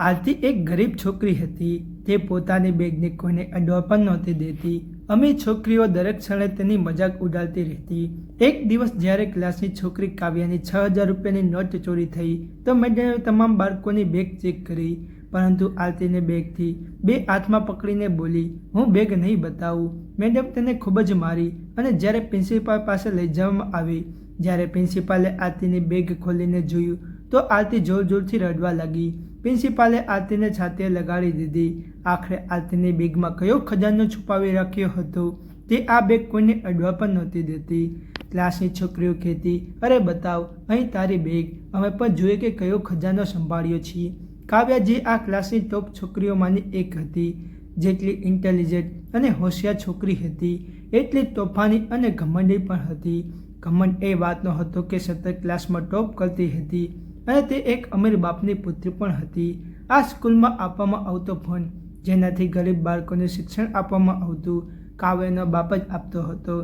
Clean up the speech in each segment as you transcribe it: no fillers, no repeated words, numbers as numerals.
આરતી એક ગરીબ છોકરી હતી. તે પોતાની બેગને કોઈને અડવા પણ નહોતી દેતી. અમીર છોકરીઓ દરેક ક્ષણે તેની મજાક ઉડાડતી રહેતી. એક દિવસ જ્યારે ક્લાસની છોકરી કાવ્યાની 6,000 રૂપિયાની નોટ ચોરી થઈ તો મેડમે તમામ બાળકોની બેગ ચેક કરી, પરંતુ આરતીને બેગથી બે હાથમાં પકડીને બોલી, "હું બેગ નહીં બતાવું." મેડમ તેને ખૂબ જ મારી અને જ્યારે પ્રિન્સિપાલ પાસે લઈ જવામાં આવી. જ્યારે પ્રિન્સિપાલે આરતીની બેગ ખોલીને જોયું તો આરતી જોર જોરથી રડવા લાગી. પ્રિન્સિપાલે આરતીને છાતીએ લગાડી દીધી. આખરે આરતીની બેગમાં કયો ખજાનો છુપાવી રાખ્યો હતો તે આ બેગ કોઈને અડવા પણ નહોતી દેતી. ક્લાસની છોકરીઓ કહેતી, "અરે બતાવ, અહીં તારી બેગ, અમે પણ જોઈએ કે કયો ખજાનો સંભાળ્યો છીએ." કાવ્યા, જે આ ક્લાસની ટોપ છોકરીઓમાંની એક હતી, જેટલી ઇન્ટેલિજન્ટ અને હોશિયાર છોકરી હતી એટલી તોફાની અને ઘમંડી પણ હતી. ઘમંડ એ વાતનો હતો કે સતત ક્લાસમાં ટોપ કરતી હતી અને તે એક અમીર બાપની પુત્રી પણ હતી. આ સ્કૂલમાં આપવામાં આવતો ફંડ, જેનાથી ગરીબ બાળકોને શિક્ષણ આપવામાં આવતું, કાવ્યનો બાપ જ આપતો હતો.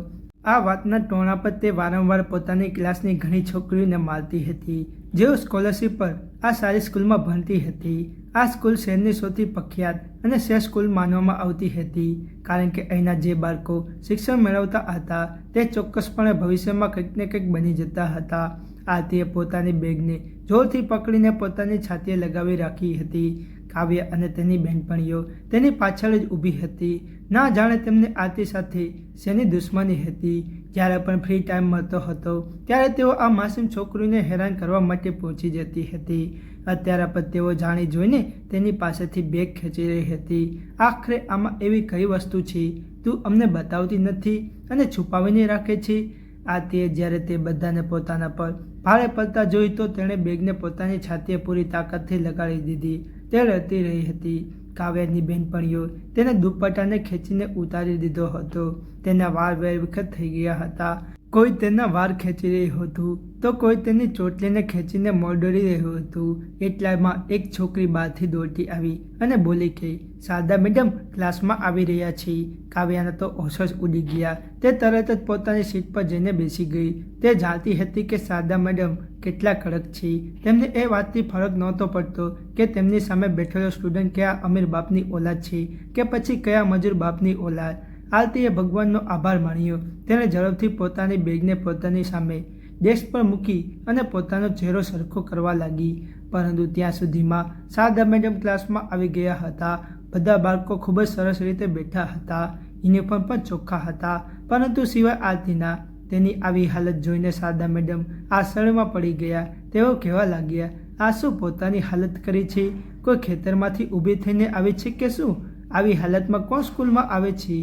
આ વાતના ટોણા પર તે વારંવાર પોતાની ક્લાસની ઘણી છોકરીઓને મારતી હતી, જેઓ સ્કોલરશીપ પર આ સારી સ્કૂલમાં ભણતી હતી. આ સ્કૂલ શહેરની સૌથી પ્રખ્યાત અને શ્રેષ્ઠ સ્કૂલ માનવામાં આવતી હતી, કારણ કે અહીંના જે બાળકો શિક્ષણ મેળવતા હતા તે ચોક્કસપણે ભવિષ્યમાં કંઈક ને કંઈક બની જતા હતા. આરતીએ પોતાની બેગને જોરથી પકડીને પોતાની છાતીએ લગાવી રાખી હતી. કાવ્ય અને તેની બહેનપણીઓ તેની પાછળ જ ઊભી હતી. ના જાણે તેમને આરતી સાથે શેની દુશ્મની હતી. જ્યારે પણ ફ્રી ટાઈમ મળતો હતો ત્યારે તેઓ આ માસૂમ છોકરીને હેરાન કરવા માટે પહોંચી જતી હતી. અત્યારે પણ તેઓ જાણી જોઈને તેની પાસેથી બેગ ખેંચી રહી હતી. આખરે આમાં એવી કઈ વસ્તુ છે તું અમને બતાવતી નથી અને છુપાવીને રાખે છે? આરતીએ જ્યારે તે બધાને પોતાના પર ભારે પડતા જોઈ તો તેણે બેગને પોતાની છાતીએ પૂરી તાકાતથી લગાડી દીધી. તે રડતી રહી હતી. કાવ્યની બહેનપણીઓ તેને દુપટ્ટાને ખેંચીને ઉતારી દીધો હતો. તેના વાળ વેરવિખેર થઈ ગયા હતા. કોઈ તેના વાળ ખેંચી રહ્યું હતું તો કોઈ તેની ચોટલીને ખેંચીને મોરડોરી રહ્યું હતું. એટલામાં એક છોકરી બહારથી દોડતી આવી અને બોલી કે, "શારદા મેડમ ક્લાસમાં આવી રહ્યા છે." કાવ્યાના તો હોશ જ ઉડી ગયા. તે તરત જ પોતાની સીટ પર જઈને બેસી ગઈ. તે જાણતી હતી કે શારદા મેડમ કેટલા કડક છે. તેમને એ વાતથી ફરક નહોતો પડતો કે તેમની સામે બેઠેલો સ્ટુડન્ટ કયા અમીર બાપની ઓલાદ છે કે પછી કયા મજૂર બાપની ઓલાદ. આરતીએ ભગવાનનો આભાર માન્યો. તેણે ઝડપથી પોતાની બેગને પોતાની સામે ડેસ્ક પર મૂકી અને પોતાનો ચહેરો સરખો કરવા લાગી. પરંતુ ત્યાં સુધીમાં શારદા મેડમ ક્લાસમાં આવી ગયા હતા. બધા બાળકો ખૂબ જ સરસ રીતે બેઠા હતા. યુનિફોર્મ પણ ચોખ્ખા હતા, પરંતુ સિવાય આરતીના. તેની આવી હાલત જોઈને શારદા મેડમ આશ્ચર્યમાં પડી ગયા. તેઓ કહેવા લાગ્યા, "આ શું પોતાની હાલત કરી છે? કોઈ ખેતરમાંથી ઊભી થઈને આવી છે કે શું? આવી હાલતમાં કોણ સ્કૂલમાં આવે છે?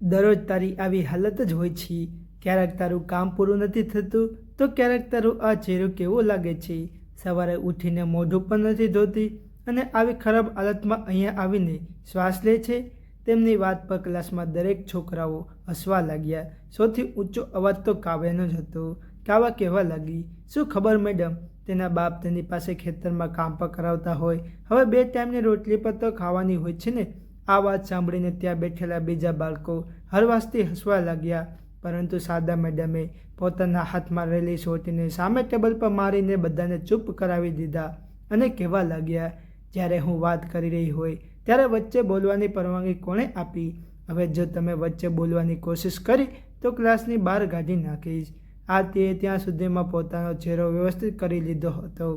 દરરોજ તારી આવી હાલત જ હોય છે. ક્યારેક તારું કામ પૂરું નથી થતું તો ક્યારેક તારું આ ચહેરો કેવો લાગે છે. સવારે ઉઠીને મોઢું પણ નથી ધોતી અને આવી ખરાબ હાલતમાં અહીંયા આવીને શ્વાસ લે છે." તેમની વાત પર ક્લાસમાં દરેક છોકરાઓ હસવા લાગ્યા. સૌથી ઊંચો અવાજ તો કાવ્યનો જ હતો. કાવ્યા કહેવા લાગી, "શું ખબર મેડમ, તેના બાપ તેની પાસે ખેતરમાં કામ પર કરાવતા હોય. હવે 2 ટાઈમની રોટલી પર તો ખાવાની હોય છે ને." આ વાત સાંભળીને ત્યાં બેઠેલા બીજા બાળકો હરવાશથી હસવા લાગ્યા, પરંતુ શારદા મેડમે પોતાના હાથમાં રહેલી સોટીને સામે ટેબલ પર મારીને બધાને ચૂપ કરાવી દીધા અને કહેવા લાગ્યા, "જ્યારે હું વાત કરી રહી હોય ત્યારે વચ્ચે બોલવાની પરવાનગી કોણે આપી? હવે જો તમે વચ્ચે બોલવાની કોશિશ કરી તો ક્લાસની બહાર કાઢી નાખીશ." આરતીએ ત્યાં સુધીમાં પોતાનો ચહેરો વ્યવસ્થિત કરી લીધો હતો.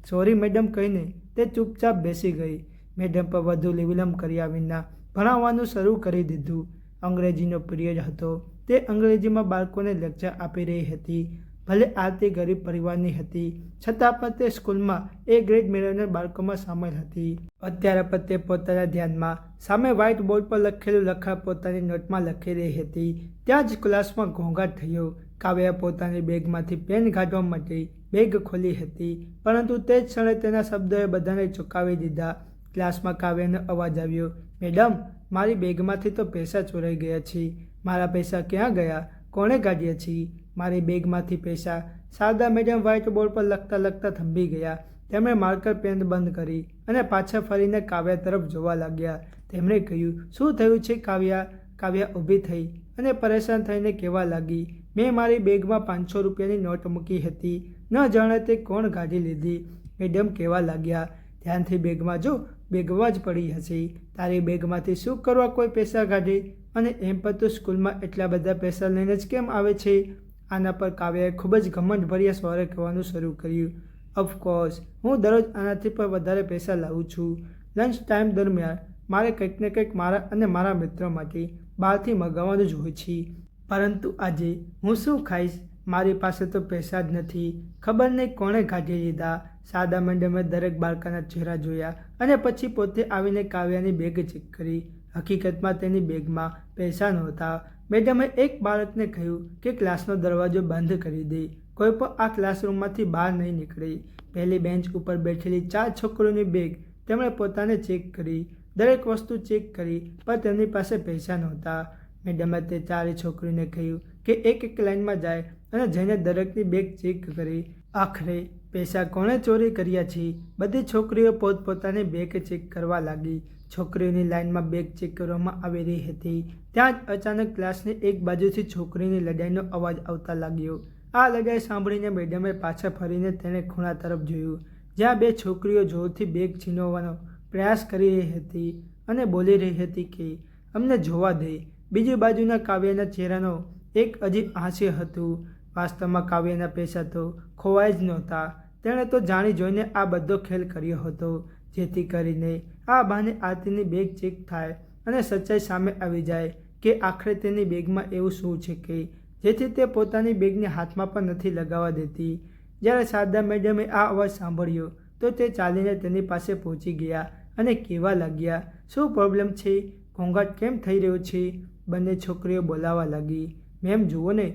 "સોરી મેડમ" કહીને તે ચૂપચાપ બેસી ગઈ. મેડમ પર વધુ વિલંબ કર્યા વિના ભણાવવાનું શરૂ કરી દીધું. અંગ્રેજીનો પિરિયડ હતો. તે અંગ્રેજીમાં બાળકોને લેક્ચર આપી રહી હતી. ભલે આરતી ગરીબ પરિવારની હતી, છતાં પણ તે સ્કૂલમાં A ગ્રેડ મેળવનાર બાળકોમાં સામેલ હતી. અત્યારે પણ તે પોતાના ધ્યાનમાં સામે વ્હાઇટ બોર્ડ પર લખેલું લખાણ પોતાની નોટમાં લખી રહી હતી. ત્યાં જ ક્લાસમાં ઘોંઘાટ થયો. કાવ્યાએ પોતાની બેગમાંથી પેન કાઢવા માટે બેગ ખોલી હતી, પરંતુ તે જ ક્ષણે તેના શબ્દોએ બધાને ચોંકાવી દીધા. ક્લાસમાં કાવ્યનો અવાજ આવ્યો, "મેડમ, મારી બેગમાંથી તો પૈસા ચોરાઈ ગયા છે. મારા પૈસા ક્યાં ગયા? કોણે કાઢ્યા છે મારી બેગમાંથી પૈસા?" શારદા મેડમ વ્હાઇટ બોર્ડ પર લખતા લખતા થંભી ગયા. તેમણે માર્કર પેન બંધ કરી અને પાછા ફરીને કાવ્યા તરફ જોવા લાગ્યા. તેમણે કહ્યું, "શું થયું છે કાવ્યા?" કાવ્યા ઊભી થઈ અને પરેશાન થઈને કહેવા લાગી, "મેં મારી બેગમાં 500 રૂપિયાની નોટ મૂકી હતી. ન જાણે તે કોણ કાઢી લીધી." મેડમ કહેવા લાગ્યા. ધ્યાનથી બેગમાં જો, બેગમાં જ પડી હશે. તારી બેગમાંથી શું કરવા કોઈ પૈસા કાઢે? અને એમ પણ તું સ્કૂલમાં એટલા બધા પૈસા લઈને જ કેમ આવે છે? આના પર કાવ્યાએ ખૂબ જ ઘમંડભર્યા સ્વરે કહેવાનું શરૂ કર્યું. ઓફકોર્સ, હું દરરોજ આનાથી પણ વધારે પૈસા લાવું છું. લંચ ટાઈમ દરમિયાન મારે કંઈક ને કંઈક મારા અને મારા મિત્રો માટે બહારથી મંગાવવાનું જ હોય છે. પરંતુ આજે હું શું ખાઈશ? મારી પાસે તો પૈસા જ નથી. ખબર નહીં કોણે કાઢી લીધા. શારદા મેડમે દરેક બાળકોના ચહેરા જોયા અને પછી પોતે આવીને કાવ્યાની બેગ ચેક કરી. હકીકતમાં તેની બેગમાં પૈસા નહોતા. મેડમે એક બાળકને કહ્યું કે ક્લાસનો દરવાજો બંધ કરી દે. કોઈ પણ આ ક્લાસરૂમમાંથી બહાર નહીં નીકળે. પહેલી બેન્ચ ઉપર બેઠેલી 4 છોકરીઓની બેગ તેમણે પોતાને ચેક કરી. દરેક વસ્તુ ચેક કરી, પણ તેમની પાસે પૈસા નહોતા. મેડમે તે 4 છોકરીઓને કહ્યું કે એક એક લાઇનમાં જાય અને જઈને દરેકની બેગ ચેક કરે. આખરે પૈસા કોણે ચોરી કર્યા છે? બધી છોકરીઓ પોતપોતાની બેગ ચેક કરવા લાગી. છોકરીઓની લાઇનમાં બેગ ચેક કરવામાં આવી રહી હતી. ત્યાં જ અચાનક ક્લાસની એક બાજુથી છોકરીની લડાઈનો અવાજ આવતા લાગ્યો. આ લડાઈ સાંભળીને મેડમે પાછા ફરીને તેને ખૂણા તરફ જોયું, જ્યાં 2 છોકરીઓ જોરથી બેગ છીનવવાનો પ્રયાસ કરી રહી હતી અને બોલી રહી હતી કે અમને જોવા દે. બીજી બાજુના કાવ્યના ચહેરાનો એક અજીબ હાસ્ય હતું. વાસ્તવમાં કાવ્યના પૈસા તો ખોવાય જ નહોતા. તેણે તો જાણી જોઈને આ બધો ખેલ કર્યો હતો, જેથી કરીને આ બહાને આરતીની બેગ ચેક થાય અને સચ્ચાઈ સામે આવી જાય કે આખરે તેની બેગમાં એવું શું છે કે જેથી તે પોતાની બેગને હાથમાં પણ નથી લગાવવા દેતી. જ્યારે શારદા મેડમે આ અવાજ સાંભળ્યો તો તે ચાલીને તેની પાસે પહોંચી ગયા અને કહેવા લાગ્યા, શું પ્રોબ્લેમ છે? ઘોંઘાટ કેમ થઈ રહ્યો છે? બંને છોકરીઓ બોલાવા લાગી. મેમ જુઓ ને,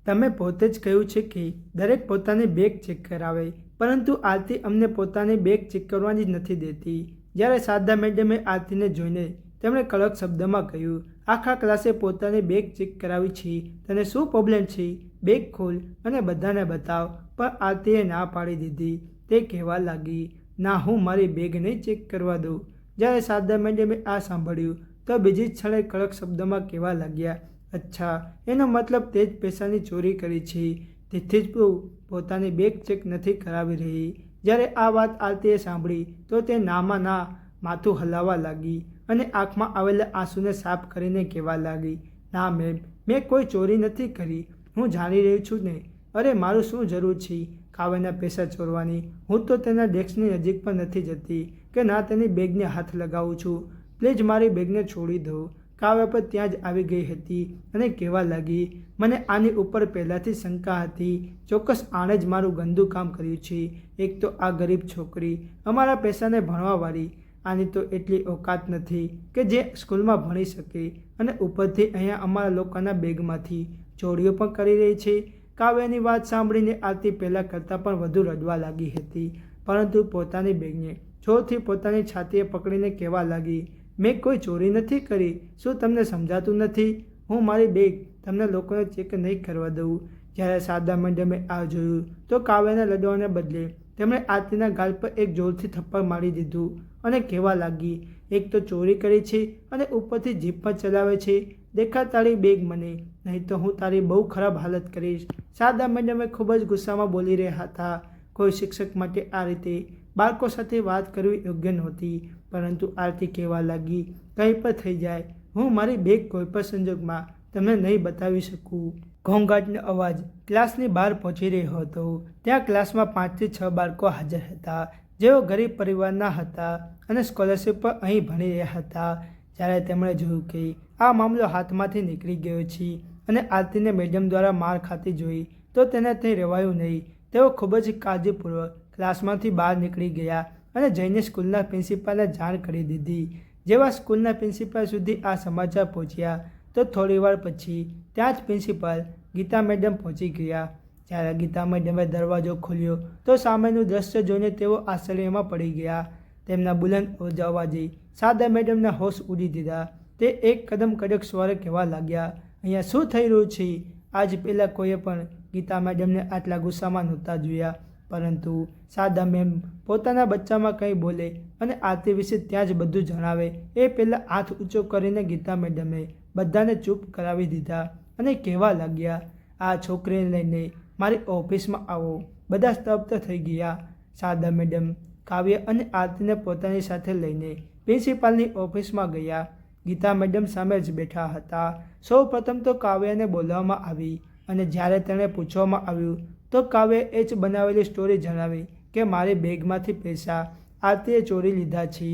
તમે પોતે જ કહ્યું છે કે દરેક પોતાની બેગ ચેક કરાવે, પરંતુ આરતી અમને પોતાની બેગ ચેક કરવાની જ નથી દેતી. જ્યારે શારદા મેડમે આરતીને જોઈને તેમણે કડક શબ્દમાં કહ્યું, આખા ક્લાસે પોતાની બેગ ચેક કરાવી છે. તને શું પ્રોબ્લેમ છે? બેગ ખોલ અને બધાને બતાવ. પણ આરતીએ ના પાડી દીધી. તે કહેવા લાગી, ના, હું મારી બેગ નહીં ચેક કરવા દઉં. જ્યારે શારદા મેડમે આ સાંભળ્યું તો બીજી જ ક્ષણે કડક શબ્દોમાં કહેવા લાગ્યા, અચ્છા, એનો મતલબ તે જ પૈસાની ચોરી કરી છે. તેથી જ તું પોતાની બેગ ચેક નથી કરાવી રહી. જ્યારે આ વાત આરતીએ સાંભળી તો તે નામાં ના માથું હલાવવા લાગી અને આંખમાં આવેલા આંસુને સાફ કરીને કહેવા લાગી, ના મેમ, મેં કોઈ ચોરી નથી કરી. હું જાણી રહી છું ને. અરે મારું શું જરૂર છે કાવ્યના પૈસા ચોરવાની? હું તો તેના ડેસ્કની નજીક પણ નથી જતી કે ના તેની બેગને હાથ લગાવું છું. પ્લીઝ મારી બેગને છોડી દો. કાવ્ય પર ત્યાં જ આવી ગઈ હતી અને કહેવા લાગી, મને આની ઉપર પહેલાંથી શંકા હતી. ચોક્કસ આણે જ મારું ગંદુ કામ કર્યું છે. એક તો આ ગરીબ છોકરી, અમારા પૈસાને ભણવાવાળી. આની તો એટલી ઓકાત નથી કે જે સ્કૂલમાં ભણી શકે અને ઉપરથી અહીંયા અમારા લોકોના બેગમાંથી ચોરીઓ પણ કરી રહી છે. કાવ્યની વાત સાંભળીને આરતી પહેલાં કરતાં પણ વધુ રડવા લાગી હતી, પરંતુ પોતાની બેગને જોરથી પોતાની છાતીએ પકડીને કહેવા લાગી, મેં કોઈ ચોરી નથી કરી. શું તમને સમજાતું નથી? હું મારી બેગ તમને લોકોને ચેક નહીં કરવા દઉં. જ્યારે શારદા મેડમે આ જોયું તો કાવ્યને લડવાને બદલે તેમણે આરતીના ગાલ પર એક જોરથી થપ્પડ મારી દીધું અને કહેવા લાગી, એક તો ચોરી કરી છે અને ઉપરથી જીપ પણ ચલાવે છે. દેખા તારી બેગ મને, નહીં તો હું તારી બહુ ખરાબ હાલત કરીશ. શારદા મેડમે ખૂબ જ ગુસ્સામાં બોલી રહ્યા હતા. કોઈ શિક્ષક માટે આ રીતે બાળકો સાથે વાત કરવી યોગ્ય નહોતી, પરંતુ આરતી કહેવા લાગી, કંઈ પણ થઈ જાય, હું મારી બેગ કોઈ પણ સંજોગમાં તમને નહીં બતાવી શકું. ઘોંઘાટનો અવાજ ક્લાસની બહાર પહોંચી રહ્યો હતો. ત્યાં ક્લાસમાં 5 થી 6 બાળકો હાજર હતા, જેઓ ગરીબ પરિવારના હતા અને સ્કોલરશિપ પર અહીં ભણી રહ્યા હતા. જ્યારે તેમણે જોયું કે આ મામલો હાથમાંથી નીકળી ગયો છે અને આરતીને મેડમ દ્વારા માર ખાતી જોઈ તો તેને તે રહેવાયું નહીં. તેઓ ખૂબ જ કાળજીપૂર્વક ક્લાસમાંથી બહાર નીકળી ગયા અને જઈને સ્કૂલના પ્રિન્સિપાલને જાણ કરી દીધી. જેવા સ્કૂલના પ્રિન્સિપાલ સુધી આ સમાચાર પહોંચ્યા તો થોડીવાર પછી ત્યાં જ પ્રિન્સિપાલ ગીતા મેડમ પહોંચી ગયા. જ્યારે ગીતા મેડમે દરવાજો ખોલ્યો તો સામેનું દ્રશ્ય જોઈને તેઓ આશ્ચર્યમાં પડી ગયા. તેમના બુલંદ અવાજે શારદા મેડમના હોશ ઉડી દીધા. તે એક કદમ કડક સ્વરે કહેવા લાગ્યા, અહીંયા શું થઈ રહ્યું છે? આજ પહેલાં કોઈએ પણ ગીતા મેડમને આટલા ગુસ્સામાં નહોતા જોયા. પરંતુ શારદા મેમ પોતાના બચ્ચામાં કંઈ બોલે અને આરતી વિશે ત્યાં જ બધું જણાવે એ પહેલાં હાથ ઊંચો કરીને ગીતા મેડમે બધાને ચૂપ કરાવી દીધા અને કહેવા લાગ્યા, આ છોકરીને લઈને મારી ઓફિસમાં આવો. બધા સ્તબ્ધ થઈ ગયા. શારદા મેડમ કાવ્ય અને આરતીને પોતાની સાથે લઈને પ્રિન્સિપાલની ઓફિસમાં ગયા. ગીતા મેડમ સામે જ બેઠા હતા. સૌ પ્રથમ તો કાવ્યાને બોલાવવામાં આવી અને જ્યારે તેણે પૂછવામાં આવ્યું તો કાવ્યએ એ જ બનાવેલી સ્ટોરી જણાવી કે મારી બેગમાંથી પૈસા આરતીએ ચોરી લીધા છે.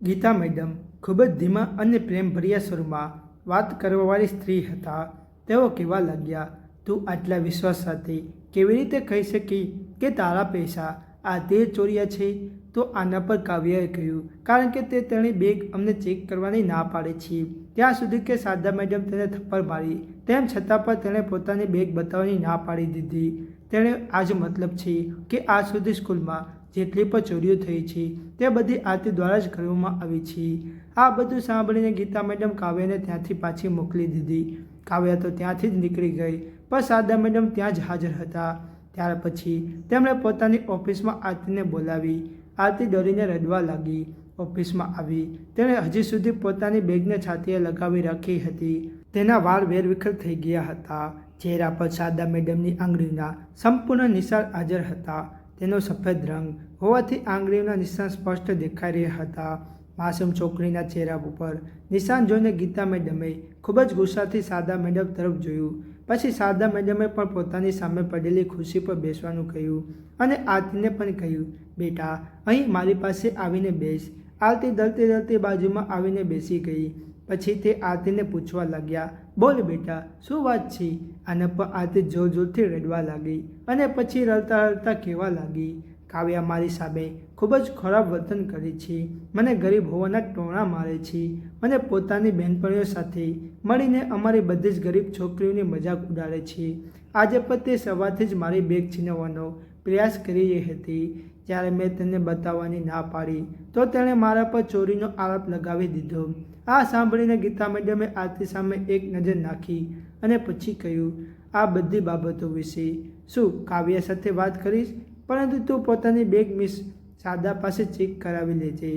ગીતા મેડમ ખૂબ જ ધીમા અને પ્રેમભર્યા સ્વરમાં વાત કરવાવાળી સ્ત્રી હતા. તેઓ કહેવા લાગ્યા, તું આટલા વિશ્વાસ સાથે કેવી રીતે કહી શકી કે તારા પૈસા આરતીએ ચોર્યા છે? તો આના પર કાવ્યાએ કહ્યું, કારણ કે તે તેની બેગ અમને ચેક કરવાની ના પાડે છે. ત્યાં સુધી કે શારદા મેડમ તેને થપ્પડ મારી, તેમ છતાં પણ તેણે પોતાની બેગ બતાવવાની ના પાડી દીધી. તેણે આ જ મતલબ છે કે આજ સુધી સ્કૂલમાં જેટલી પણ ચોરીઓ થઈ છે તે બધી આરતી દ્વારા જ કરવામાં આવી છે. આ બધું સાંભળીને ગીતા મેડમ કાવ્યાને ત્યાંથી પાછી મોકલી દીધી. કાવ્યા તો ત્યાંથી જ નીકળી ગઈ, પણ શારદા મેડમ ત્યાં જ હાજર હતા. ત્યાર પછી તેમણે પોતાની ઓફિસમાં આરતીને બોલાવી. આરતી ડરીને રડવા લાગી. ઓફિસમાં આવી તેણે હજી સુધી પોતાની બેગને છાતીએ લગાવી રાખી હતી. તેના વાળ વેરવિખેર થઈ ગયા હતા. ચહેરા પર શારદા મેડમની આંગળીઓના સંપૂર્ણ નિશાન હાજર હતા. તેનો સફેદ રંગ હોવાથી આંગળીઓના નિશાન સ્પષ્ટ દેખાઈ રહ્યા હતા. માસૂમ છોકરીના ચહેરા ઉપર નિશાન જોઈને ગીતા મેડમે ખૂબ જ ગુસ્સાથી શારદા મેડમ તરફ જોયું. પછી શારદા મેડમે પણ પોતાની સામે પડેલી ખુરશી પર બેસવાનું કહ્યું અને આરતીને પણ કહ્યું, બેટા અહીં મારી પાસે આવીને બેસ. આરતી ડરતી ડરતી બાજુમાં આવીને બેસી ગઈ. પછી તે આરતીને પૂછવા લાગ્યા, બોલ બેટા, શું વાત છે? આના પર આરતી જોર જોરથી રડવા લાગી અને પછી રડતા રડતા કહેવા લાગી, કાવ્યા મારી સામે ખૂબ જ ખરાબ વર્તન કરે છે. મને ગરીબ હોવાના ટોણા મારે છે. મને પોતાની બહેનપણીઓ સાથે મળીને અમારી બધી જ ગરીબ છોકરીઓની મજાક ઉડાડે છે. આજે પણ તે સવારથી જ મારી બેગ છીનવવાનો પ્રયાસ કરી રહી હતી. જ્યારે મેં તેને બતાવવાની ના પાડી તો તેણે મારા પર ચોરીનો આરોપ લગાવી દીધો. આ સાંભળીને ગીતા મેડમે આરતી સામે એક નજર નાખી અને પછી કહ્યું, આ બધી બાબતો વિશે શું કાવ્યા સાથે વાત કરીશ? પરંતુ તું પોતાની બેગ મિસ શારદા પાસે ચેક કરાવી લેજે.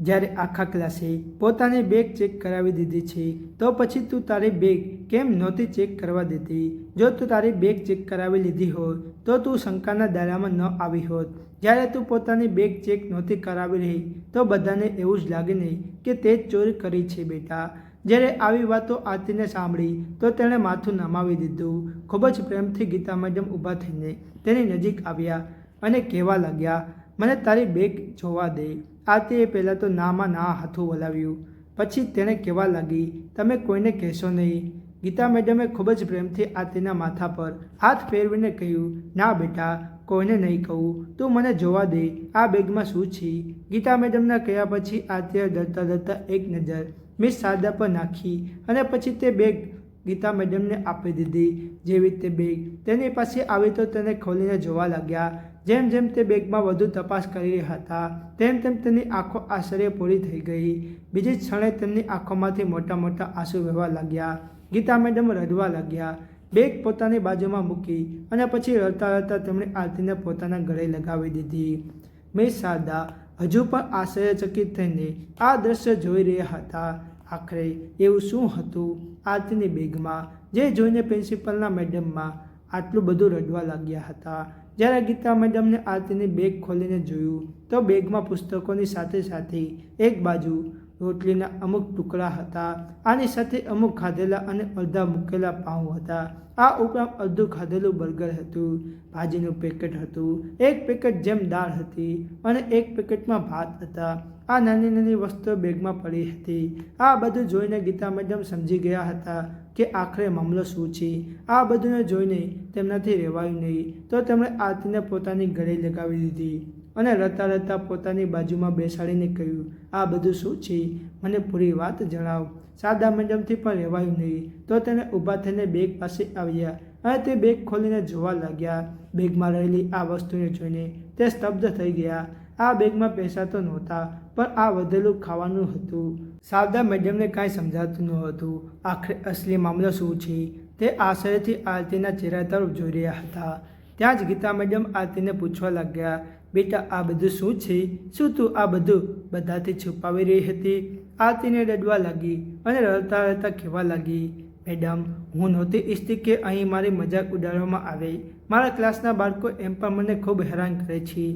જ્યારે આખા ક્લાસે પોતાની બેગ ચેક કરાવી દીધી છે તો પછી તું તારી બેગ કેમ નહોતી ચેક કરવા દેતી? જો તું તારી બેગ ચેક કરાવી લીધી હોત તો તું શંકાના દાયરામાં ન આવી હોત. જ્યારે તું પોતાની બેગ ચેક નહોતી કરાવી રહી તો બધાને એવું જ લાગે ને કે તે જ ચોરી કરી છે બેટા. જ્યારે આવી વાતો આરતીને સાંભળી તો તેણે માથું નમાવી દીધું. ખૂબ જ પ્રેમથી ગીતા મેડમ ઊભા થઈને તેની નજીક આવ્યા અને કહેવા લાગ્યા, મને તારી બેગ જોવા દે. આરતીએ પહેલાં તો નામાં ના હાથું વલાવ્યું. પછી તેણે કહેવા લાગી, તમે કોઈને કહેશો નહીં. ગીતા મેડમે ખૂબ જ પ્રેમથી આરતીના માથા પર હાથ ફેરવીને કહ્યું, ના બેટા, કોઈને નહીં કહું, તું મને જોવા દે. આ બેગમાં શું છે? ગીતા મેડમના કહ્યા પછી આરતીએ ડરતા ડરતા એક નજર મિસ શારદા પર નાખી અને પછી તે બેગ ગીતા મેડમને આપી દીધી. જેવી તે બેગ તેની પાસે આવી તો તેને ખોલીને જોવા લાગ્યા. જેમ જેમ તે બેગમાં વધુ તપાસ કરી રહ્યા હતા તેમ તેમ તેની આંખો આશ્ચર્ય પૂરી થઈ ગઈ. બીજી જ ક્ષણે તેમની આંખોમાંથી મોટા મોટા આંસુ વહેવા લાગ્યા. ગીતા મેડમ રડવા લાગ્યા. બેગ પોતાની બાજુમાં મૂકી અને પછી રડતા રડતા તેમણે આરતીને પોતાના ગળે લગાવી દીધી. મિસ શારદા હજુ પણ આશ્ચર્યચકિત થઈને આ દ્રશ્ય જોઈ રહ્યા હતા. આખરે એવું શું હતું આરતીની બેગમાં જે જોઈને પ્રિન્સિપલના મેડમમાં આટલું બધું રડવા લાગ્યા હતા? જ્યારે ગીતા મેડમને આરતીની બેગ ખોલીને જોયું તો બેગમાં પુસ્તકોની સાથે સાથે એક બાજુ રોટલીના અમુક ટુકડા હતા. આની સાથે અમુક ખાધેલા અને અડધા મૂકેલા પાઉં હતા. આ ઉપરાંત અડધું ખાધેલું બર્ગર હતું. ભાજીનું પેકેટ હતું. એક પેકેટ જેમ દાળ હતી અને એક પેકેટમાં ભાત હતા. આ નાની નાની વસ્તુઓ બેગમાં પડી હતી. આ બધું જોઈને ગીતા મેડમ સમજી ગયા હતા કે આખરે મામલો શું છે. આ બધુંને જોઈને તેમનાથી રહેવાયું નહીં તો તેમણે આરતીને પોતાની ગળે લગાવી દીધી અને રડતા રડતા પોતાની બાજુમાં બેસાડીને કહ્યું, આ બધું શું છે? મને પૂરી વાત જણાવ. શારદા મેડમથી પણ રહેવાયું નહીં તો તેને ઊભા થઈને બેગ પાસે આવ્યા અને તે બેગ ખોલીને જોવા લાગ્યા. બેગમાં રહેલી આ વસ્તુને જોઈને તે સ્તબ્ધ થઈ ગયા. આ બેગમાં પૈસા તો નહોતા પણ આ વધેલું ખાવાનું હતું. શારદા મેડમને કાંઈ સમજાતું નહોતું. આખરે અસલી મામલો શું છે તે આશ્ચર્યથી આરતીના ચહેરા તરફ જોઈ રહ્યા હતા. ત્યાં જ ગીતા મેડમ આરતીને પૂછવા લાગ્યા, બેટા આ બધું શું છે? શું તું આ બધું બધાથી છુપાવી રહી હતી? આરતીને રડવા લાગી અને રડતા રડતા કહેવા લાગી, મેડમ હું નહોતી ઈચ્છતી કે અહીં મારી મજાક ઉડાડવામાં આવે. મારા ક્લાસના બાળકો એમ પણ મને ખૂબ હેરાન કરે છે.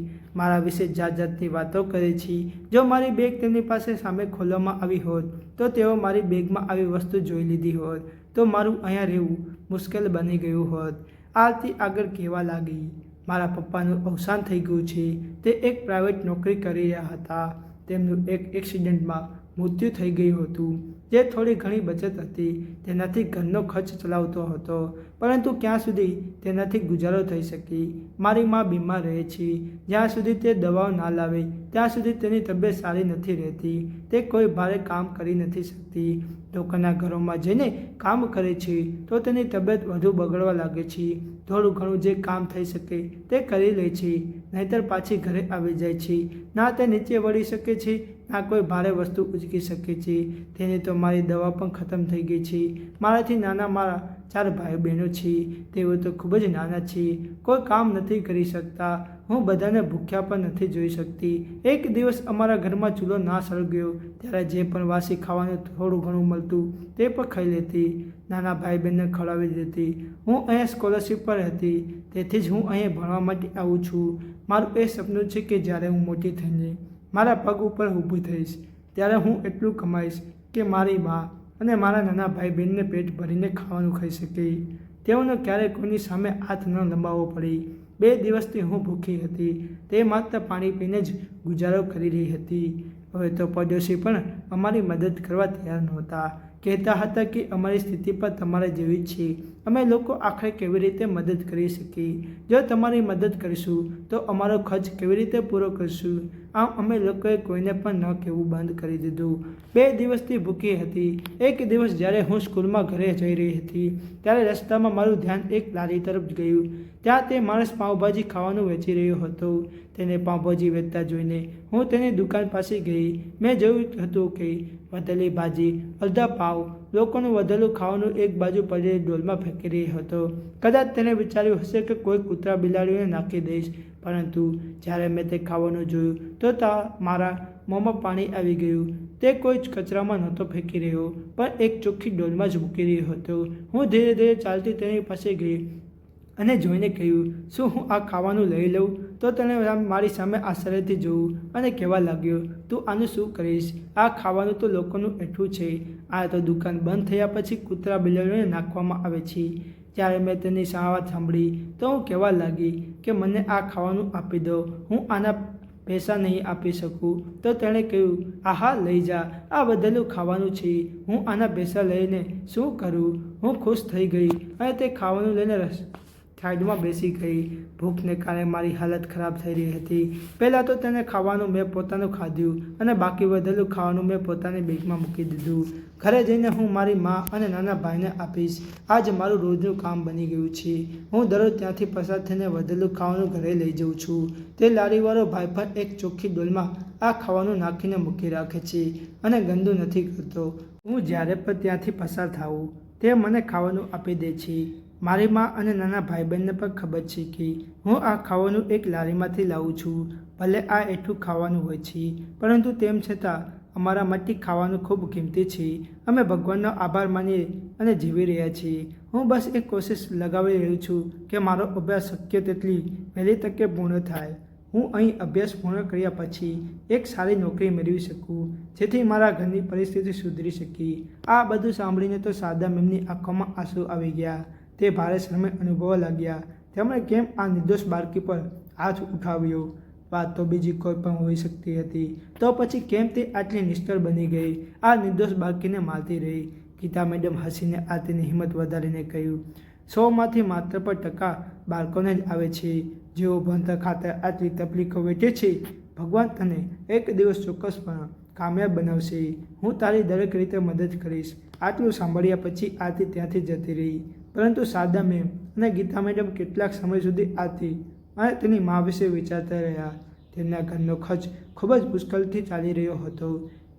મારા વિશે જાત જાતની વાતો કરે છે. જો મારી બેગ તેમની પાસે સામે ખોલવામાં આવી હોત તો તેઓ મારી બેગમાં આવી વસ્તુ જોઈ લીધી હોત તો મારું અહીંયા રહેવું મુશ્કેલ બની ગયું હોત. આરતી આગળ કહેવા લાગી, મારા પપ્પાનું અવસાન થઈ ગયું છે. તે એક પ્રાઇવેટ નોકરી કરી રહ્યા હતા. તેમનું એક એક્સિડન્ટમાં મૃત્યુ થઈ ગયું હતું. જે થોડી ઘણી બચત હતી તેનાથી ઘરનો ખર્ચ ચલાવતો હતો, પરંતુ ક્યાં સુધી તેનાથી ગુજારો થઈ શકે. મારી માં બીમાર રહે છે. જ્યાં સુધી તે દવાઓ ના લાવે ત્યાં સુધી તેની તબિયત સારી નથી રહેતી. તે કોઈ ભારે કામ કરી નથી શકતી. લોકોના ઘરોમાં જઈને કામ કરે છે તો તેની તબિયત વધુ બગડવા લાગે છે. થોડું ઘણું જે કામ થઈ શકે તે કરી લે છે, નહીંતર પાછી ઘરે આવી જાય છે. ના તે નીચે વળી શકે છે, ના કોઈ ભારે વસ્તુ ઉચકી શકે છે. તેની તો મારી દવા પણ ખતમ થઈ ગઈ છે. મારાથી નાના મારા 4 ભાઈ બહેનો છે. તેઓ તો ખૂબ જ નાના છે, કોઈ કામ નથી કરી શકતા. હું બધાને ભૂખ્યા પણ નથી જોઈ શકતી. એક દિવસ અમારા ઘરમાં ચૂલો ના સળગ્યો ત્યારે જે પણ વાસી ખાવાનું થોડું ઘણું મળતું તે પણ ખાઈ લેતી. નાના ભાઈ બહેનને ખવડાવી દેતી. હું અહીંયા સ્કોલરશિપ પર હતી, તેથી જ હું અહીંયા ભણવા માટે આવું છું. મારું એ સપનું છે કે જ્યારે હું મોટી થઈને મારા પગ ઉપર ઊભી થઈશ ત્યારે હું એટલું કમાઈશ કે મારી મા અને મારા નાના ભાઈ બહેનને પેટ ભરીને ખાવાનું ખાઈ શકે. તેઓને ક્યારેય કોઈની સામે હાથ ન લંબાવવો પડે. 2 દિવસથી હું ભૂખી હતી. તે માત્ર પાણી પીને જ ગુજારો કરી રહી હતી. હવે તો પડોશી પણ અમારી મદદ કરવા તૈયાર નહોતા. કહેતા હતા કે અમારી સ્થિતિ પણ તમારા જેવી જ છે. અમે લોકો આખરે કેવી રીતે મદદ કરી શકીએ? જો તમારી મદદ કરીશું તો અમારો ખર્ચ કેવી રીતે પૂરો કરીશું? આમ અમે લોકોએ કોઈને પણ ન કહેવું બંધ કરી દીધું. 2 દિવસથી ભૂખી હતી. એક દિવસ જ્યારે હું સ્કૂલમાં ઘરે જઈ રહી હતી ત્યારે રસ્તામાં મારું ધ્યાન એક લારી તરફ ગયું. ત્યાં તે માણસ પાઉંભાજી ખાવાનું વેચી રહ્યો હતો. તેને પાઉંભાજી વેચતા જોઈને હું તેની દુકાન પાસે ગઈ. મેં જોયું હતું કે વધેલી ભાજી, અડધા પાવ, લોકોનું વધેલું ખાવાનું એક બાજુ પડેલી ડોલમાં ફેંકી રહ્યો હતો. કદાચ તેને વિચાર્યું હશે કે કોઈ કૂતરા બિલાડીને નાખી દઈશ, પરંતુ જ્યારે મેં તે ખાવાનું જોયું તો મારા મોંમાં પાણી આવી ગયું. તે કોઈ જ કચરામાં નહોતો ફેંકી રહ્યો, પણ એક ચોખ્ખી ડોલમાં જ મૂકી રહ્યો હતો. હું ધીરે ધીરે ચાલતી તેની પાસે ગઈ અને જોઈને કહ્યું, શું હું આ ખાવાનું લઈ લઉં? તો તેણે મારી સામે આશ્ચર્યથી જોયું અને કહેવા લાગ્યો, તું આનું શું કરીશ? આ ખાવાનું તો લોકોનું એઠું છે. આ તો દુકાન બંધ થયા પછી કૂતરા બિલાડીઓને નાખવામાં આવે છે. જ્યારે મેં તેની વાત સાંભળી તો હું કહેવા લાગી કે મને આ ખાવાનું આપી દો, હું આના પૈસા નહીં આપી શકું. તો તેણે કહ્યું, આહા લઈ જા, આ વધેલું ખાવાનું છે, હું આના પૈસા લઈને શું કરું? હું ખુશ થઈ ગઈ અને તે ખાવાનું લઈને સાઈડમાં બેસી ગઈ. ભૂખને કારણે મારી હાલત ખરાબ થઈ રહી હતી. પહેલાં તો તેને ખાવાનું મેં પોતાનું ખાધું અને બાકી વધેલું ખાવાનું મેં પોતાની બેગમાં મૂકી દીધું. ઘરે જઈને હું મારી મા અને નાના ભાઈને આપીશ. આજ મારું રોજનું કામ બની ગયું છે. હું દરરોજ ત્યાંથી પસાર થઈને વધેલું ખાવાનું ઘરે લઈ જઉં છું. તે લારીવાળો ભાઈ પણ એક ચોખ્ખી ડોલમાં આ ખાવાનું નાખીને મૂકી રાખે છે અને ગંદુ નથી કરતો. હું જ્યારે પણ ત્યાંથી પસાર થાઉં તે મને ખાવાનું આપી દે છે. મારી મા અને નાના ભાઈ બહેનને પણ ખબર છે કે હું આ ખાવાનું એક લારીમાંથી લાવું છું. ભલે આ એટલું ખાવાનું હોય છે, પરંતુ તેમ છતાં અમારા માટે ખાવાનું ખૂબ કિંમતી છે. અમે ભગવાનનો આભાર માનીએ અને જીવી રહ્યા છીએ. હું બસ એક કોશિશ લગાવી રહ્યો છું કે મારો અભ્યાસ શક્ય તેટલી વહેલી તકે પૂર્ણ થાય. હું અહીં અભ્યાસ પૂર્ણ કર્યા પછી એક સારી નોકરી મેળવી શકું, જેથી મારા ઘરની પરિસ્થિતિ સુધરી શકે. આ બધું સાંભળીને તો શારદા મેમની આંખોમાં આંસુ આવી ગયા. તે ભારે શરમે અનુભવવા લાગ્યા. તેમણે કેમ આ નિર્દોષ બાળકી પર હાથ ઉઠાવ્યો? વાત તો બીજી કોઈ પણ હોઈ શકતી હતી. તો પછી કેમ તે આટલી નિષ્ઠળ બની ગઈ? આ નિર્દોષ બાળકીને મારતી રહી. ગીતા મેડમ હસીને આરતીની હિંમત વધારીને કહ્યું, 100માંથી માત્ર પર ટકા બાળકોને જ આવે છે જેઓ ભણતર ખાતર આટલી તકલીફો વેઠે છે. ભગવાન તને એક દિવસ ચોક્કસપણે કામયાબ બનાવશે. હું તારી દરેક રીતે મદદ કરીશ. આટલું સાંભળ્યા પછી આરતી ત્યાંથી જતી રહી. પરંતુ શારદા મેમ અને ગીતા મેડમ કેટલાક સમય સુધી આરતી અને તેની મા વિશે વિચારતા રહ્યા. તેમના ઘરનો ખર્ચ ખૂબ જ મુશ્કેલથી ચાલી રહ્યો હતો.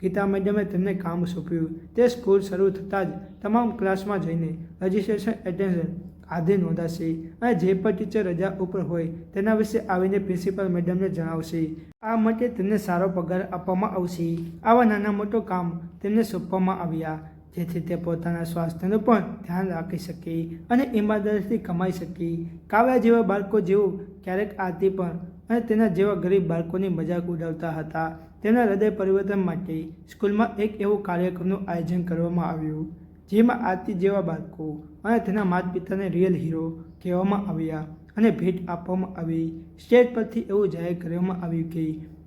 ગીતા મેડમે તેમને કામ સોંપ્યું. તે સ્કૂલ શરૂ થતાં જ તમામ ક્લાસમાં જઈને રજિસ્ટ્રેશન એટેન્શન આધે નોંધાશે અને જે પણ ટીચર રજા ઉપર હોય તેના વિશે આવીને પ્રિન્સિપલ મેડમને જણાવશે. આ માટે તેમને સારો પગાર આપવામાં આવશે. આવા નાના મોટો કામ તેમને સોંપવામાં આવ્યા, જેથી તે પોતાના સ્વાસ્થ્યનું પણ ધ્યાન રાખી શકે અને ઈમાનદારીથી કમાઈ શકે. કાવ્યા જેવા બાળકો જેવું ક્યારેક આરતી પણ અને તેના જેવા ગરીબ બાળકોની મજાક ઉડાવતા હતા. તેમના હૃદય પરિવર્તન માટે સ્કૂલમાં એક એવું કાર્યક્રમનું આયોજન કરવામાં આવ્યું જેમાં આરતી જેવા બાળકો અને તેના માતા પિતાને રિયલ હીરો કહેવામાં આવ્યા અને ભેટ આપવામાં આવી. સ્ટેજ પરથી એવું જાહેર કરવામાં આવ્યું કે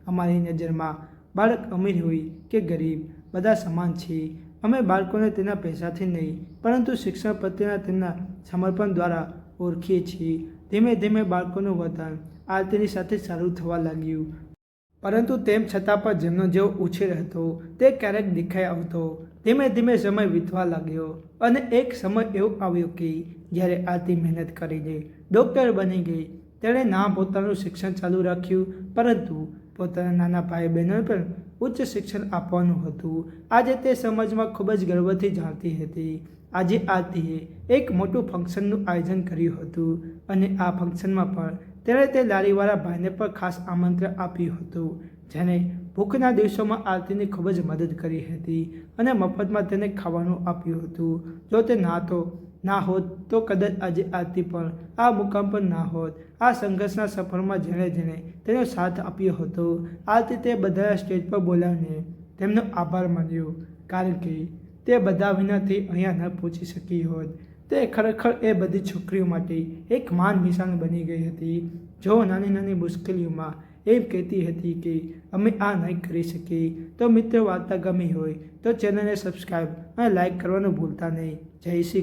અમારી નજરમાં બાળક અમીર હોય કે ગરીબ બધા સમાન છે. અમે બાળકોને તેના પૈસાથી નહીં પરંતુ શિક્ષણ પ્રત્યેના તેમના સમર્પણ દ્વારા ઓળખીએ છીએ. ધીમે ધીમે બાળકોનું વર્તન આરતીની સાથે સારું થવા લાગ્યું, પરંતુ તેમ છતાં પણ જેમનો જેવો ઉછેર હતો તે ક્યારેક દેખાઈ આવતો. ધીમે ધીમે સમય વીતવા લાગ્યો અને એક સમય એવો આવ્યો કે જ્યારે આરતી મહેનત કરીને ડૉક્ટર બની ગઈ. તેણે ના પોતાનું શિક્ષણ ચાલુ રાખ્યું પરંતુ પોતાના નાના ભાઈ બહેનોને પણ ઉચ્ચ શિક્ષણ આપવાનું હતું. આજે તે સમાજમાં ખૂબ જ ગર્વથી જાણતી હતી. આજે આરતીએ એક મોટું ફંક્શનનું આયોજન કર્યું હતું અને આ ફંક્શનમાં પણ તેણે તે લારીવાળા ભાઈને પણ ખાસ આમંત્રણ આપ્યું હતું જેણે ભૂખના દિવસોમાં આરતીની ખૂબ જ મદદ કરી હતી અને મફતમાં તેને ખાવાનું આપ્યું હતું. જો તે ના હોત તો કદાચ આજે આરતી પણ આ મુકામ પર ના હોત. આ સંઘર્ષના સફરમાં જેણે તેનો સાથ આપ્યો હતો, આરતી તે બધા સ્ટેજ પર બોલાવીને તેમનો આભાર માન્યો, કારણ કે તે બધા વિનાથી અહીંયા ન પહોંચી શકી હોત. તે ખરેખર એ બધી છોકરીઓ માટે એક માન નિશાન બની ગઈ હતી. જો નાની નાની મુશ્કેલીઓમાં એમ કહેતી હતી કે અમે આ નહીં કરી શકીએ. તો મિત્રો, વાર્તા ગમી હોય તો ચેનલને સબસ્ક્રાઈબ અને લાઈક કરવાનું ભૂલતા નહીં. જય શ્રી